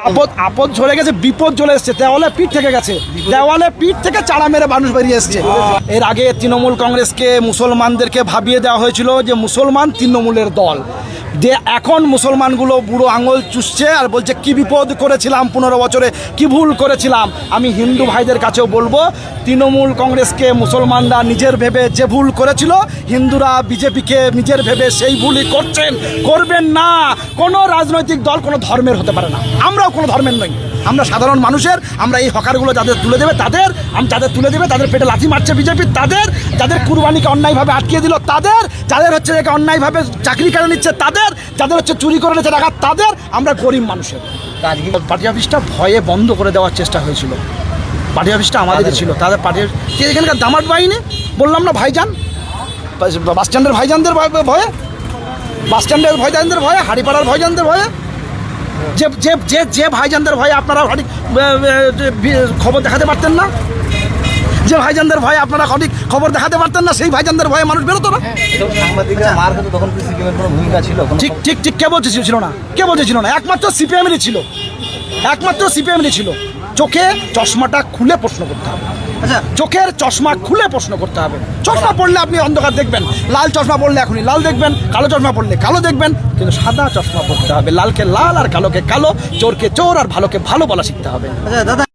আপদ আপদ ঝরে গেছে, বিপদ চলে এসছে, দেওয়ালে পিঠ থেকে গেছে, দেওয়ালে পিঠ থেকে চাড়া মেরে মানুষ বেরিয়ে এসছে। এর আগে তৃণমূল কংগ্রেসকে মুসলমানদেরকে ভাবিয়ে দেওয়া হয়েছিল যে মুসলমান তৃণমূলের দল, যে এখন মুসলমানগুলো বুড়ো আঙুল চুষছে আর বলছে কি বিপদ করেছিলাম 15 বছরে, কি ভুল করেছিলাম। আমি হিন্দু ভাইদের কাছেও বলবো, তৃণমূল কংগ্রেসকে মুসলমানরা নিজের ভেবে যে ভুল করেছিল, হিন্দুরা বিজেপিকে নিজের ভেবে সেই ভুলই করছেন, করবেন না। কোনো রাজনৈতিক দল কোনো ধর্মের হতে পারে না, আমরাও কোনো ধর্মের নই, আমরা সাধারণ মানুষের। আমরা এই হকারগুলো যাদের তুলে দেবে তাদের, যাদের তুলে দেবে তাদের পেটে লাথি মারছে বিজেপি, তাদের যাদের কুরবানিকে অন্যায়ভাবে আটকিয়ে দিল তাদের, যাদের হচ্ছে যে অন্যায়ভাবে চাকরি কেড়ে নিচ্ছে তাদের, যাদের হচ্ছে চুরি করে নিচ্ছে টাকা তাদের। আমরা গরিব মানুষের পার্টি অফিসটা ভয়ে বন্ধ করে দেওয়ার চেষ্টা হয়েছিল। পার্টি অফিসটা আমাদেরই ছিল, তাদের পার্টি এখানকার দামাট বাহিনী, বললাম না ভাইজান, বাস স্ট্যান্ডের ভাইজানদের ভয়ে, বাস স্ট্যান্ডের ভাইজানদের ভয়ে, হাড়িপাড়ার ভাইজানদের ভয়ে, যে যে যে যে ভাইজানদের ভয়ে আপনারা সঠিক খবর দেখাতে পারতেন না, যে ভাইজানদের ভয়ে আপনারা সঠিক খবর দেখাতে পারতেন না, সেই ভাইজানদের ভয়ে মানুষ বেরোতো না। ঠিক ঠিক ঠিক, কে বলছে ছিল না, কে বলছে ছিল না, একমাত্র সিপিএমেরই ছিল, একমাত্র সিপিএমেরই ছিল। চোখে চশমাটা খুলে প্রশ্ন করতে হবে, আচ্ছা চোখের চশমা খুলে প্রশ্ন করতে হবে। চশমা পড়লে আপনি অন্ধকার দেখবেন, লাল চশমা পড়লে এখনই লাল দেখবেন, কালো চশমা পড়লে কালো দেখবেন, কিন্তু সাদা চশমা পড়তে হবে। লালকে লাল আর কালোকে কালো, চোরকে চোর আর ভালোকে ভালো বলা শিখতে হবে। আচ্ছা দাদা।